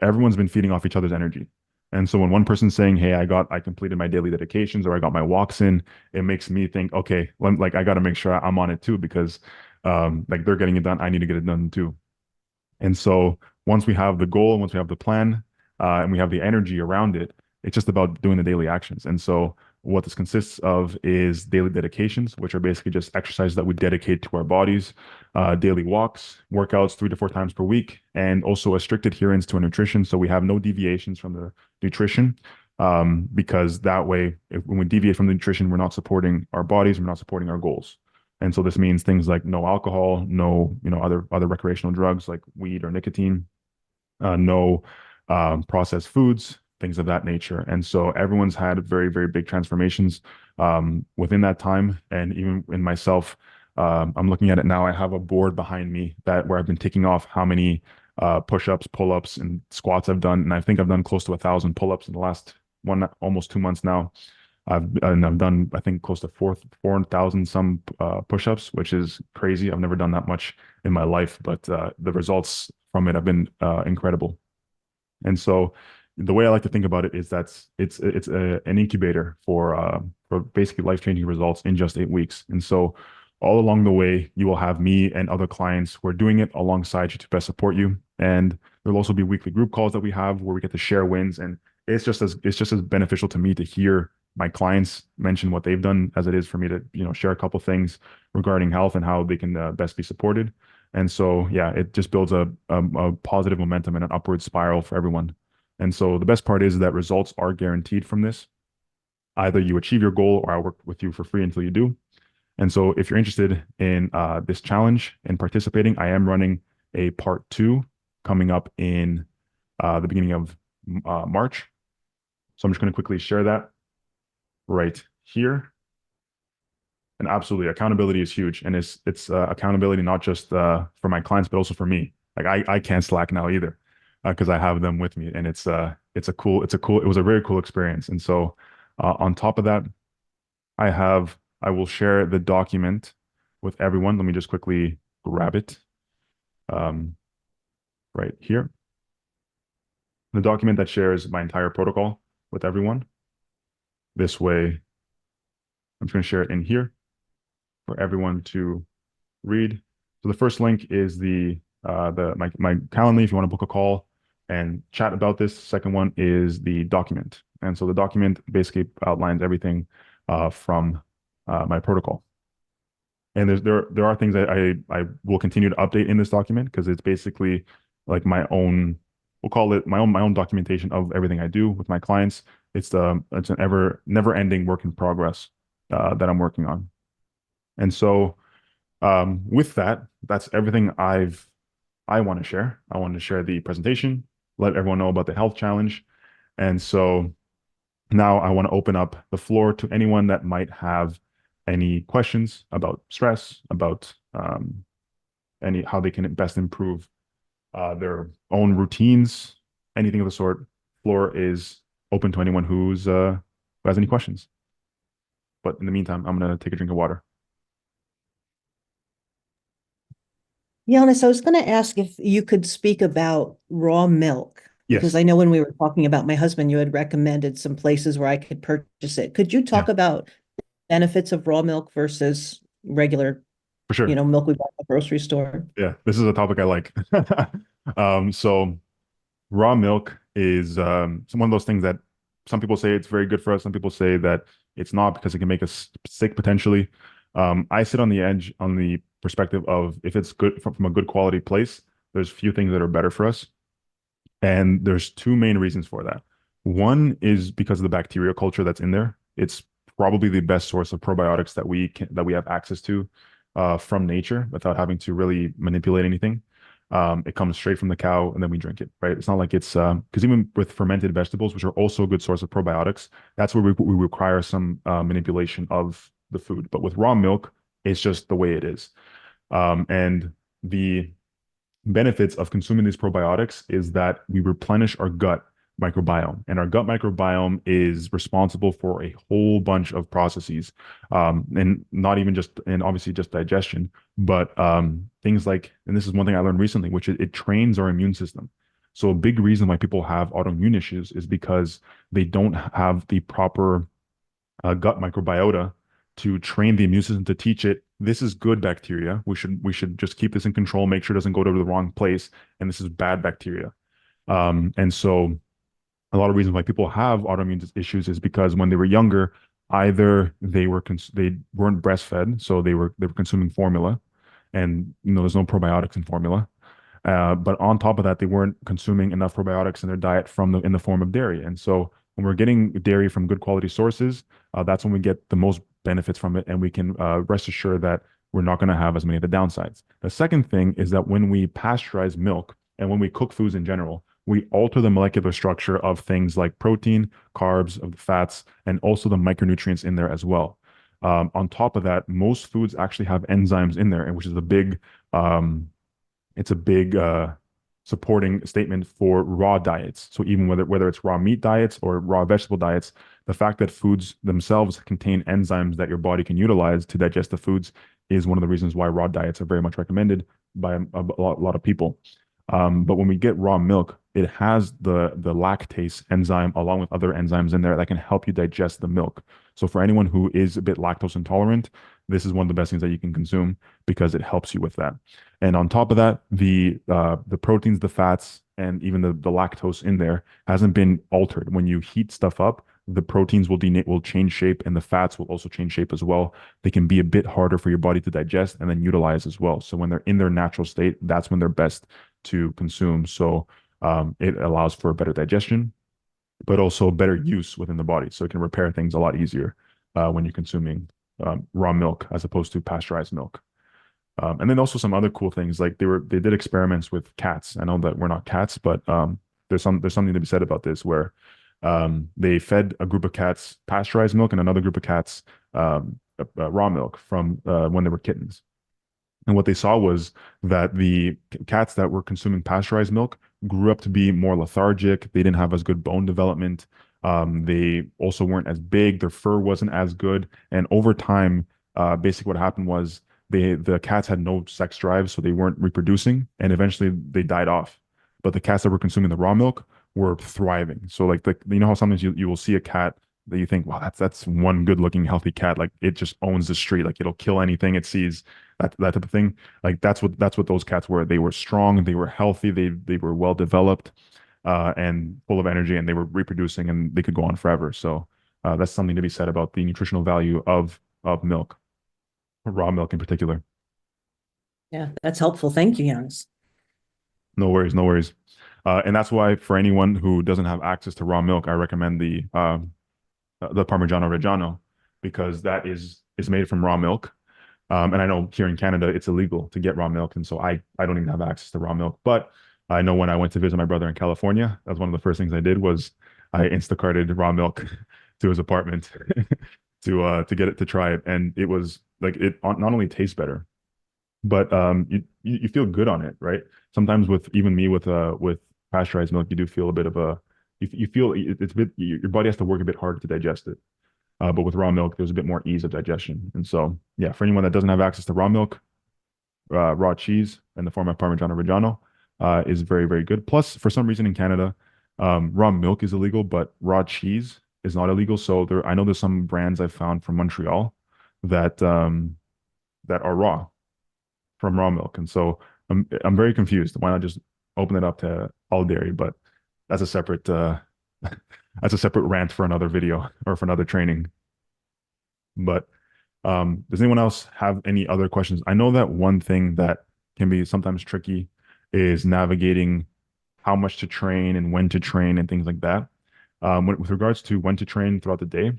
everyone's been feeding off each other's energy. And so when one person's saying, hey, I completed my daily dedications or I got my walks in, it makes me think, okay, I got to make sure I'm on it too, because they're getting it done, I need to get it done too. And so once we have the goal, once we have the plan, and we have the energy around it, it's just about doing the daily actions. And so what this consists of is daily dedications, which are basically just exercises that we dedicate to our bodies, daily walks, workouts 3 to 4 times per week, and also a strict adherence to our nutrition. So we have no deviations from the nutrition, because that way, when we deviate from the nutrition, we're not supporting our bodies, we're not supporting our goals. And so this means things like no alcohol, no, other recreational drugs like weed or nicotine, no processed foods, things of that nature. And so everyone's had very, very big transformations within that time. And even in myself, I'm looking at it now. I have a board behind me where I've been ticking off how many push-ups, pull-ups, and squats I've done. And I think I've done close to 1,000 pull-ups in the last almost 2 months now. I've done, I think, close to 4,000 some push-ups, which is crazy. I've never done that much in my life, but the results from it have been incredible. And so the way I like to think about it is that it's an incubator for basically life-changing results in just 8 weeks. And so all along the way, you will have me and other clients who are doing it alongside you to best support you. And there'll also be weekly group calls that we have where we get to share wins. And it's just as beneficial to me to hear my clients mention what they've done as it is for me to, share a couple things regarding health and how they can best be supported. And so, yeah, it just builds a positive momentum and an upward spiral for everyone. And so the best part is that results are guaranteed from this. Either you achieve your goal or I work with you for free until you do. And so if you're interested in this challenge and participating, I am running a part 2 coming up in the beginning of March. So I'm just going to quickly share that right here. And absolutely, accountability is huge. And it's accountability not just for my clients, but also for me. Like I can't slack now either, because I have them with me. And it was a very cool experience. And so on top of that, I will share the document with everyone. Let me just quickly grab it. um, right here. The document that shares my entire protocol with everyone. This way, I'm just going to share it in here for everyone to read. So the first link is my Calendly if you want to book a call and chat about this. Second one is the document. And so the document basically outlines everything from my protocol. And there are things that I will continue to update in this document because it's basically like my own, we'll call it my own documentation of everything I do with my clients. It's an never ending work in progress that I'm working on. And so with that, that's everything I want to share. I want to share the presentation, let everyone know about the health challenge. And so now I want to open up the floor to anyone that might have any questions about stress, about any how they can best improve their own routines, anything of the sort. Floor is open to anyone who has any questions. But in the meantime, I'm gonna take a drink of water. Giannis, I was going to ask if you could speak about raw milk, because Yes. I know when we were talking about my husband, you had recommended some places where I could purchase it. Could you Yeah, talk about benefits of raw milk versus regular, for sure. milk we buy at the grocery store? Yeah, this is a topic I like. So raw milk is one of those things that some people say it's very good for us. Some people say that it's not because it can make us sick potentially. I sit on the edge on the perspective of if it's good from a good quality place, there's few things that are better for us. And there's two main reasons for that. One is because of the bacterial culture that's in there. It's probably the best source of probiotics that we have access to from nature without having to really manipulate anything. It comes straight from the cow and then we drink it, right? It's not like it's because even with fermented vegetables, which are also a good source of probiotics, that's where we require some manipulation of the food. But with raw milk, it's just the way it is. And the benefits of consuming these probiotics is that we replenish our gut microbiome, and our gut microbiome is responsible for a whole bunch of processes, and not even just and obviously just digestion, but things like, and this is one thing I learned recently, which is it trains our immune system. So a big reason why people have autoimmune issues is because they don't have the proper gut microbiota to train the immune system to teach it this is good bacteria. We should just keep this in control, make sure it doesn't go to the wrong place, and this is bad bacteria. And so a lot of reasons why people have autoimmune issues is because when they were younger, either they weren't breastfed, so they were consuming formula, and there's no probiotics in formula. But on top of that, they weren't consuming enough probiotics in their diet in the form of dairy. And so when we're getting dairy from good quality sources, that's when we get the most benefits from it, and we can rest assured that we're not going to have as many of the downsides. The second thing is that when we pasteurize milk and when we cook foods in general, we alter the molecular structure of things like protein, carbs, of the fats, and also the micronutrients in there as well. On top of that, most foods actually have enzymes in there, and which is a big it's a big supporting statement for raw diets. So even whether it's raw meat diets or raw vegetable diets, the fact that foods themselves contain enzymes that your body can utilize to digest the foods is one of the reasons why raw diets are very much recommended by a lot of people. But when we get raw milk, it has the lactase enzyme along with other enzymes in there that can help you digest the milk. So for anyone who is a bit lactose intolerant, this is one of the best things that you can consume because it helps you with that. And on top of that, the proteins, the fats, and even the lactose in there hasn't been altered. When you heat stuff up, the proteins will change shape, and the fats will also change shape as well. They can be a bit harder for your body to digest and then utilize as well. So when they're in their natural state, that's when they're best to consume. So it allows for better digestion, but also better use within the body. So it can repair things a lot easier when you're consuming raw milk as opposed to pasteurized milk. And then also some other cool things like they did experiments with cats. I know that we're not cats, but there's something to be said about this where they fed a group of cats pasteurized milk and another group of cats raw milk from when they were kittens. And what they saw was that the cats that were consuming pasteurized milk grew up to be more lethargic. They didn't have as good bone development. They also weren't as big. Their fur wasn't as good. And over time, basically what happened was the cats had no sex drive, so they weren't reproducing, and eventually they died off. But the cats that were consuming the raw milk were thriving. So like you know how sometimes you will see a cat that you think, wow, that's one good looking healthy cat. Like it just owns the street. Like it'll kill anything it sees. That type of thing. Like that's what those cats were. They were strong. They were healthy. They were well developed, and full of energy, and they were reproducing, and they could go on forever. So that's something to be said about the nutritional value of milk, raw milk in particular. Yeah, that's helpful. Thank you, Giannis. No worries, no worries. And that's why for anyone who doesn't have access to raw milk, I recommend the Parmigiano Reggiano because that is made from raw milk. And I know here in Canada it's illegal to get raw milk, and so I don't even have access to raw milk. But I know when I went to visit my brother in California, that was one of the first things I did was I Instacarted raw milk to his apartment to get it to try it, and it was like it not only tastes better, but you feel good on it, right? Sometimes with even me with pasteurized milk, you do feel a bit of a you feel it's a bit your body has to work a bit harder to digest it. But with raw milk, there's a bit more ease of digestion. And so, yeah, for anyone that doesn't have access to raw milk, raw cheese in the form of Parmigiano Reggiano is very, very good. Plus, for some reason in Canada, raw milk is illegal, but raw cheese is not illegal. So I know there's some brands I've found from Montreal that that are raw from raw milk. And so I'm very confused. Why not just open it up to all dairy? But that's a separate that's a separate rant for another video or for another training. But does anyone else have any other questions? I know that one thing that can be sometimes tricky is navigating how much to train and when to train and things like that. With regards to when to train throughout the day,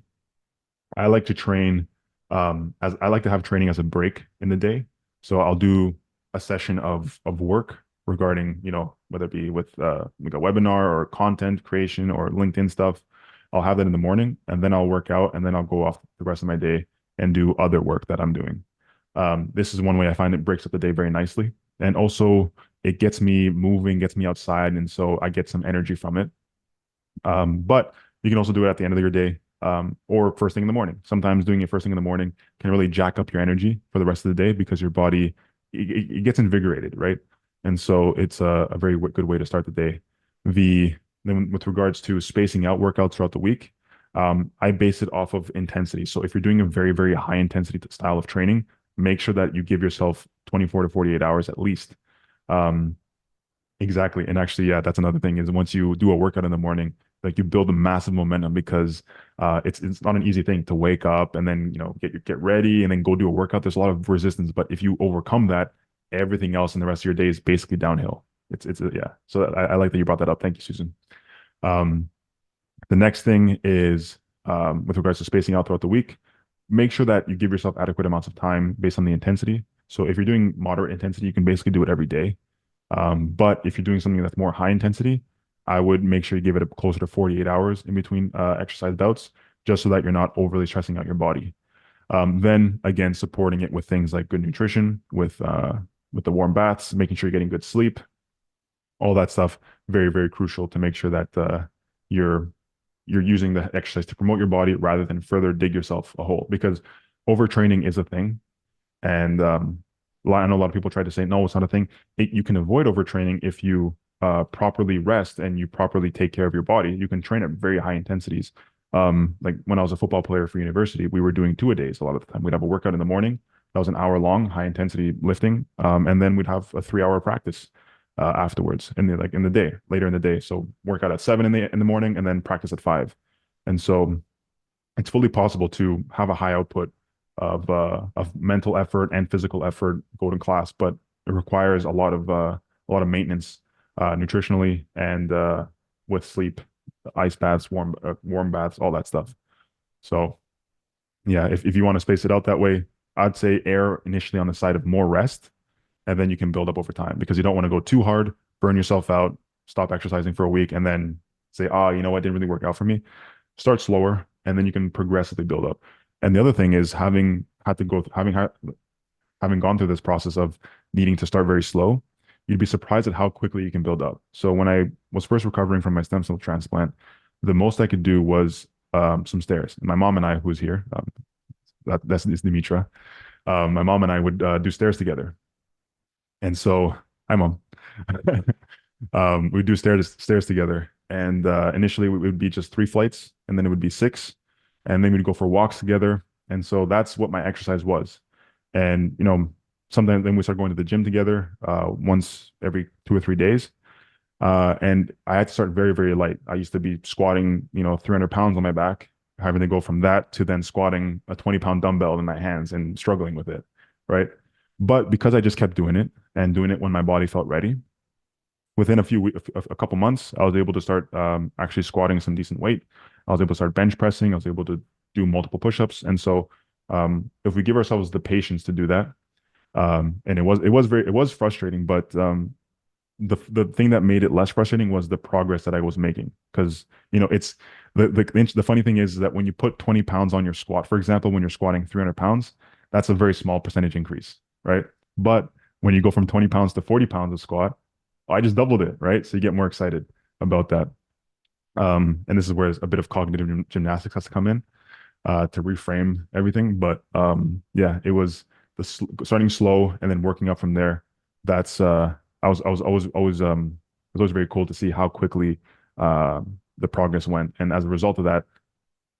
I like to train as I like to have training as a break in the day. So I'll do a session of work regarding, whether it be with like a webinar or content creation or LinkedIn stuff. I'll have that in the morning and then I'll work out and then I'll go off the rest of my day and do other work that I'm doing. This is one way I find it breaks up the day very nicely. And also it gets me moving, gets me outside, and so I get some energy from it. But you can also do it at the end of your day, or first thing in the morning. Sometimes doing it first thing in the morning can really jack up your energy for the rest of the day because your body it gets invigorated, right? And so it's a very good way to start the day. Then with regards to spacing out workouts throughout the week, I base it off of intensity. So if you're doing a very, very high intensity style of training, make sure that you give yourself 24 to 48 hours at least. Um, exactly. And actually, yeah, that's another thing is once you do a workout in the morning, like you build a massive momentum because it's not an easy thing to wake up and then get ready and then go do a workout. There's a lot of resistance, but if you overcome that, everything else in the rest of your day is basically downhill. It's yeah. So I like that you brought that up. Thank you, Susan. Um, the next thing is with regards to spacing out throughout the week, make sure that you give yourself adequate amounts of time based on the intensity. So if you're doing moderate intensity, you can basically do it every day. But if you're doing something that's more high intensity, I would make sure you give it closer to 48 hours in between exercise bouts, just so that you're not overly stressing out your body. Then again, supporting it with things like good nutrition, with the warm baths, making sure you're getting good sleep, all that stuff, very, very crucial to make sure that you're you're using the exercise to promote your body rather than further dig yourself a hole. Because overtraining is a thing, and I know a lot of people try to say, no, it's not a thing. You can avoid overtraining if you properly rest and you properly take care of your body. You can train at very high intensities. Like when I was a football player for university, we were doing two-a-days a lot of the time. We'd have a workout in the morning that was an hour long, high intensity lifting, and then we'd have a 3 hour practice afterwards in the day, later in the day. So workout at 7 in the morning and then practice at 5. And so it's fully possible to have a high output of mental effort and physical effort go to class, but it requires a lot of maintenance nutritionally and with sleep, ice baths, warm baths, all that stuff. So yeah, if you want to space it out that way, I'd say err initially on the side of more rest, and then you can build up over time because you don't want to go too hard, burn yourself out, stop exercising for a week, and then say, oh, you know what, didn't really work out for me. Start slower, and then you can progressively build up. And the other thing is having gone through this process of needing to start very slow, you'd be surprised at how quickly you can build up. So when I was first recovering from my stem cell transplant, the most I could do was some stairs. And my mom and I, who's here, that's Dimitra. My mom and I would do stairs together. And so, hi, mom. We'd do stairs together. And initially, it would be just 3 flights, and then it would be six, and then we'd go for walks together. And so that's what my exercise was. And sometimes then we start going to the gym together once every 2 or 3 days. And I had to start very, very light. I used to be squatting, 300 pounds on my back, having to go from that to then squatting a 20-pound dumbbell in my hands and struggling with it, right? But because I just kept doing it and doing it when my body felt ready, within a couple months, I was able to start actually squatting some decent weight. I was able to start bench pressing. I was able to do multiple push-ups. And so, if we give ourselves the patience to do that, and it was frustrating, but the thing that made it less frustrating was the progress that I was making. Because it's the funny thing is that when you put 20 pounds on your squat, for example, when you're squatting 300 pounds, that's a very small percentage increase, right? But when you go from 20 pounds to 40 pounds of squat, I just doubled it, right? So you get more excited about that. And this is where a bit of cognitive gymnastics has to come in to reframe everything. But yeah, it was starting slow and then working up from there. That's it was always very cool to see how quickly uh, the progress went. And as a result of that,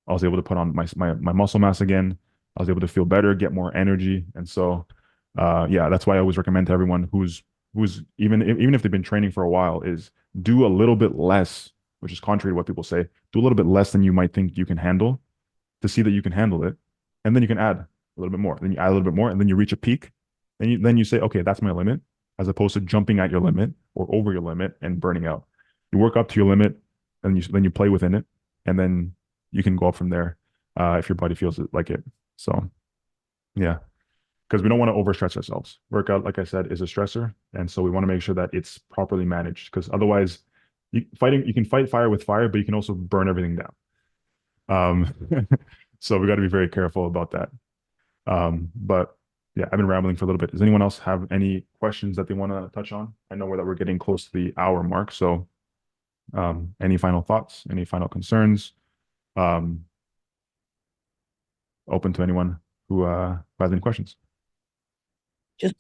I was able to put on my muscle mass again. I was able to feel better, get more energy. And so yeah, that's why I always recommend to everyone who's even if they've been training for a while is do a little bit less, which is contrary to what people say. Do a little bit less than you might think you can handle to see that you can handle it, and then you can add a little bit more. Then you add a little bit more, and then you reach a peak. Then you say, okay, that's my limit, as opposed to jumping at your limit or over your limit and burning out. You work up to your limit, and then you play within it, and then you can go up from there if your body feels like it. So yeah, because we don't want to overstretch ourselves. Workout, like I said, is a stressor, and so we want to make sure that it's properly managed. Because otherwise, you can fight fire with fire, but you can also burn everything down. Um, so we got to be very careful about that. But yeah, I've been rambling for a little bit. Does anyone else have any questions that they want to touch on? I know that we're getting close to the hour mark. So any final thoughts, any final concerns? Um, Open to anyone who has any questions. Just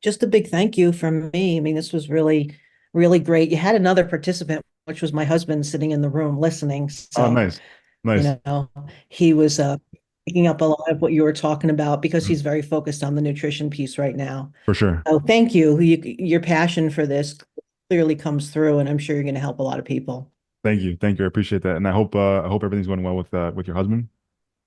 just a big thank you from me. I mean, this was really, really great. You had another participant, which was my husband sitting in the room listening. Oh, So, nice. Nice. he was picking up a lot of what you were talking about because he's very focused on the nutrition piece right now. For sure. So thank you. Your passion for this clearly comes through, and I'm sure you're going to help a lot of people. Thank you. Thank you. I appreciate that. And I hope everything's going well with your husband.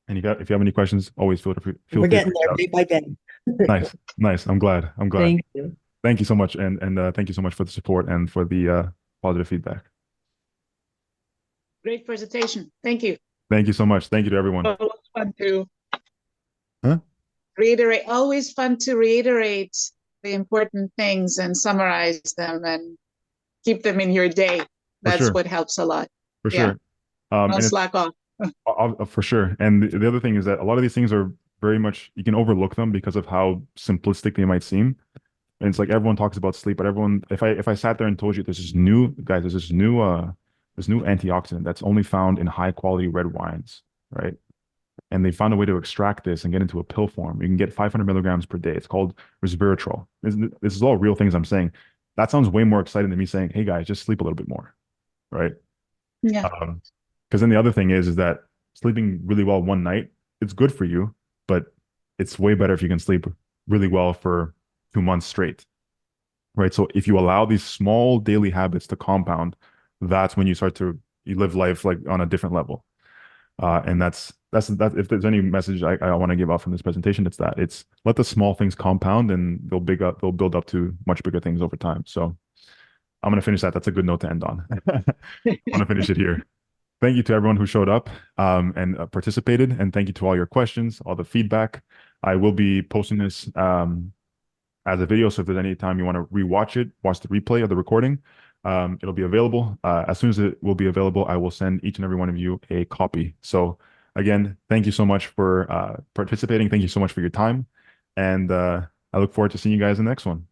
And if you have any questions, always feel We're free to getting reach there out. day by day. Nice. Nice. I'm glad. I'm glad. Thank you. Thank you so much. And thank you so much for the support and for the positive feedback. Great presentation. Thank you. Thank you so much. Thank you to everyone. Always fun to Huh? reiterate. Always fun to reiterate the important things and summarize them and keep them in your day. For That's sure. what helps a lot. For Yeah. sure. And Don't it's slack off. for sure. And the other thing is that a lot of these things are very much, you can overlook them because of how simplistic they might seem. And it's like everyone talks about sleep, but if I sat there and told you there's new antioxidant that's only found in high quality red wines, right? And they found a way to extract this and get into a pill form. You can get 500 milligrams per day. It's called resveratrol. This is all real things I'm saying. That sounds way more exciting than me saying, "Hey guys, just sleep a little bit more," right? Yeah. Because then the other thing is that sleeping really well one night, it's good for you, but it's way better if you can sleep really well for 2 months straight, right? So if you allow these small daily habits to compound, that's when you live life like on a different level. And that's that. If there's any message I want to give out from this presentation, it's let the small things compound and they'll build up to much bigger things over time. So I'm gonna finish that. That's a good note to end on. I want to finish it here. Thank you to everyone who showed up and participated, and thank you to all your questions, all the feedback. I will be posting this as a video, so if there's any time you want to rewatch it, watch the replay of the recording, it'll be available. As soon as it will be available, I will send each and every one of you a copy. So again, thank you so much for participating. Thank you so much for your time, and I look forward to seeing you guys in the next one.